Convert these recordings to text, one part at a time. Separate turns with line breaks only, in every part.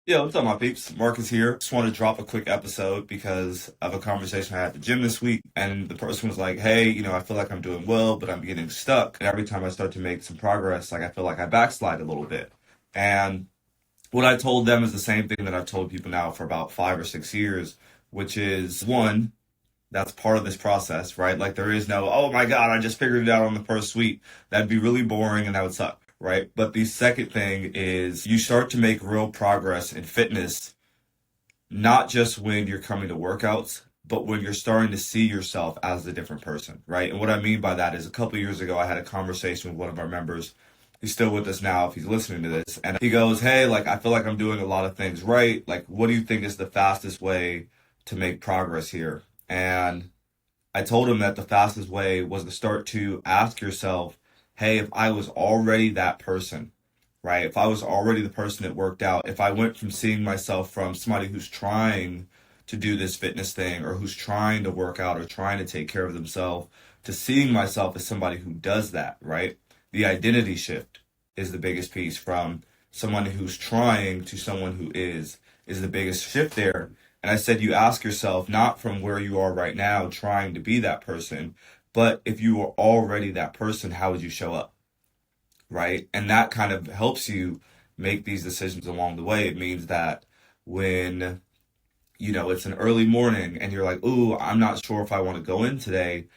Yeah, what's up, my peeps? Marcus here. Just want to drop a quick episode because of a conversation I had at the gym this week. And the person was like, hey, I feel like I'm doing well, but I'm getting stuck. And every time I start to make some progress, I feel like I backslide a little bit. And what I told them is the same thing that I've told people now for about 5 or 6 years, which is one, that's part of this process, right? Like there is no, oh my God, I just figured it out on the first week. That'd be really boring and that would suck, right? But the second thing is you start to make real progress in fitness, not just when you're coming to workouts, but when you're starting to see yourself as a different person, right? And what I mean by that is a couple years ago, I had a conversation with one of our members. He's still with us now if he's listening to this. And he goes, hey, like, I feel like I'm doing a lot of things right. Like, what do you think is the fastest way to make progress here? And I told him that the fastest way was to start to ask yourself, hey, if I was already that person, right? If I was already the person that worked out, if I went from seeing myself from somebody who's trying to do this fitness thing or who's trying to work out or trying to take care of themselves to seeing myself as somebody who does that, right? The identity shift is the biggest piece from someone who's trying to someone who is the biggest shift there. And I said, you ask yourself, not from where you are right now, trying to be that person, but if you were already that person, how would you show up? Right? And that kind of helps you make these decisions along the way. It means that when, it's an early morning and you're like, ooh, I'm not sure if I want to go in today,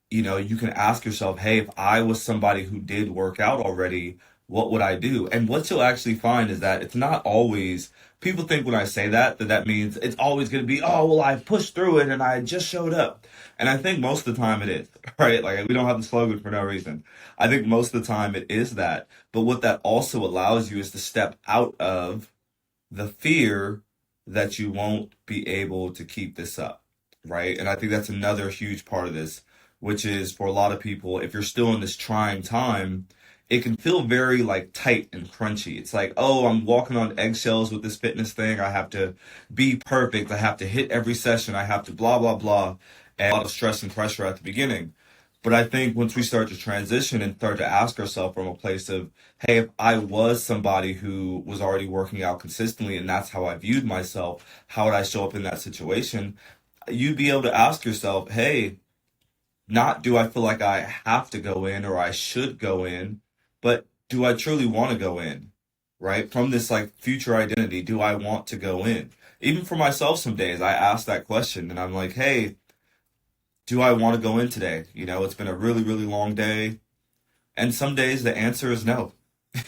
you can ask yourself, hey, if I was somebody who did work out already, what would I do? And what you'll actually find is that it's not always, people think when I say that means it's always going to be, oh, well, I pushed through it and I just showed up. And I think most of the time it is, right? Like we don't have the slogan for no reason. I think most of the time it is that. But what that also allows you is to step out of the fear that you won't be able to keep this up, right? And I think that's another huge part of this, which is for a lot of people, if you're still in this trying time, it can feel very like tight and crunchy. It's like, oh, I'm walking on eggshells with this fitness thing. I have to be perfect. I have to hit every session. I have to blah, blah, blah. And a lot of stress and pressure at the beginning. But I think once we start to transition and start to ask ourselves from a place of, hey, if I was somebody who was already working out consistently and that's how I viewed myself, how would I show up in that situation? You'd be able to ask yourself, hey, not do I feel like I have to go in or I should go in, but do I truly want to go in, right? From this like future identity, do I want to go in? Even for myself, some days I ask that question and I'm like, hey, do I want to go in today? It's been a really, really long day. And some days the answer is no,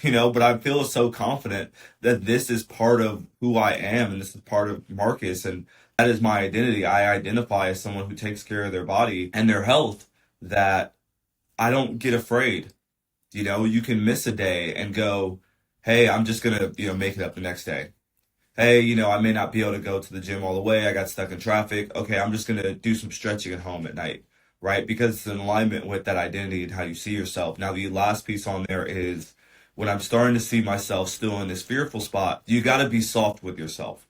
but I feel so confident that this is part of who I am and this is part of Marcus and that is my identity. I identify as someone who takes care of their body and their health, that I don't get afraid. You can miss a day and go, hey, I'm just going to, make it up the next day. Hey, I may not be able to go to the gym all the way. I got stuck in traffic. Okay, I'm just going to do some stretching at home at night, right? Because it's in alignment with that identity and how you see yourself. Now, the last piece on there is when I'm starting to see myself still in this fearful spot, you got to be soft with yourself,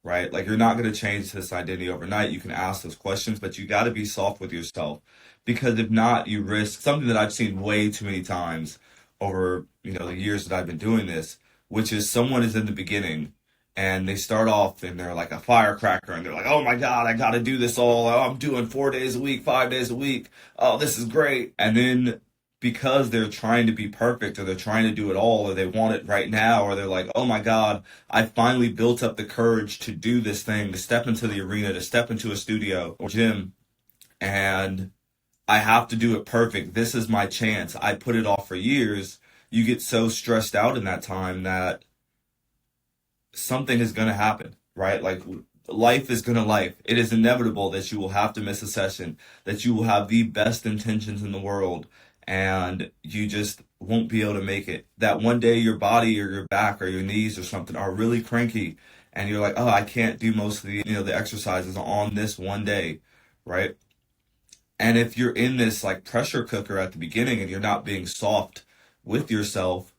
right? Like you're not going to change this identity overnight. You can ask those questions, but you got to be soft with yourself because if not, you risk something that I've seen way too many times over, the years that I've been doing this, which is someone is in the beginning and they start off and they're like a firecracker and they're like, oh my God, I got to do this all. Oh, I'm doing 4 days a week, 5 days a week. Oh, this is great. And then because they're trying to be perfect or they're trying to do it all or they want it right now or they're like, oh my God, I finally built up the courage to do this thing, to step into the arena, to step into a studio or gym and I have to do it perfect. This is my chance. I put it off for years. You get so stressed out in that time that something is going to happen, right? Like life is going to life. It is inevitable that you will have to miss a session, that you will have the best intentions in the world, and you just won't be able to make it. That one day your body or your back or your knees or something are really cranky, and you're like, oh, I can't do most of the exercises on this one day, right? And if you're in this like pressure cooker at the beginning and you're not being soft with yourself,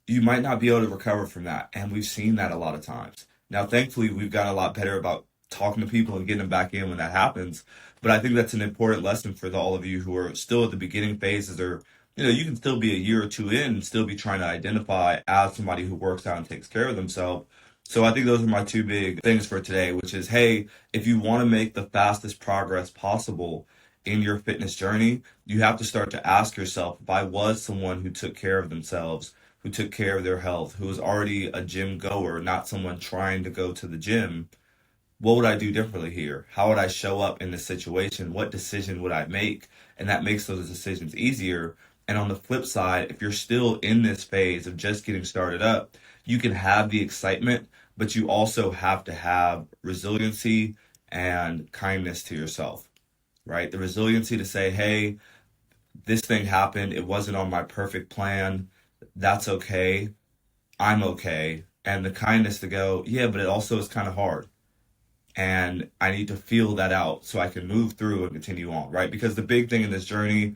you might not be able to recover from that. And we've seen that a lot of times. Now, thankfully, we've gotten a lot better about talking to people and getting them back in when that happens. But I think that's an important lesson for all of you who are still at the beginning phases or you can still be a year or two in and still be trying to identify as somebody who works out and takes care of themselves. So I think those are my two big things for today, which is, hey, if you want to make the fastest progress possible in your fitness journey, you have to start to ask yourself, if I was someone who took care of themselves, who took care of their health, who was already a gym goer, not someone trying to go to the gym, what would I do differently here? How would I show up in this situation? What decision would I make? And that makes those decisions easier. And on the flip side, if you're still in this phase of just getting started up, you can have the excitement, but you also have to have resiliency and kindness to yourself, right? The resiliency to say, hey, this thing happened. It wasn't on my perfect plan. That's okay. I'm okay. And the kindness to go, yeah, but it also is kind of hard, and I need to feel that out so I can move through and continue on, right? Because the big thing in this journey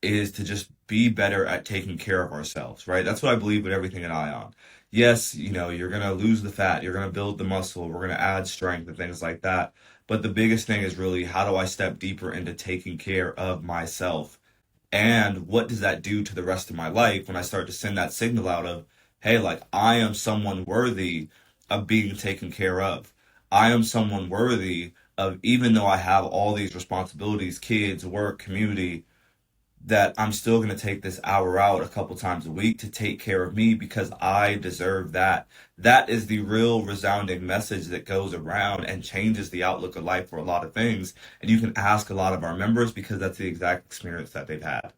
is to just be better at taking care of ourselves, right? That's what I believe with everything in Ion. Yes, you're going to lose the fat, you're going to build the muscle, we're going to add strength and things like that. But the biggest thing is really, how do I step deeper into taking care of myself? And what does that do to the rest of my life when I start to send that signal out of, hey, like, I am someone worthy of being taken care of. I am someone worthy of, even though I have all these responsibilities, kids, work, community, that I'm still going to take this hour out a couple times a week to take care of me because I deserve that. That is the real resounding message that goes around and changes the outlook of life for a lot of things. And you can ask a lot of our members because that's the exact experience that they've had.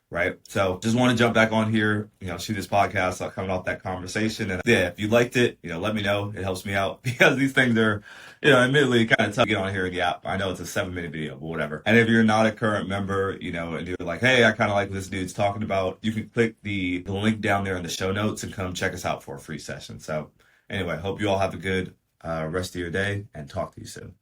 Right. So just want to jump back on here, shoot this podcast coming off that conversation. And yeah, if you liked it, let me know. It helps me out because these things are, admittedly kind of tough to get on here and yeah, I know it's a 7-minute video, but whatever. And if you're not a current member, and you're like, hey, I kind of like what this dude's talking about, you can click the link down there in the show notes and come check us out for a free session. So anyway, hope you all have a good rest of your day and talk to you soon.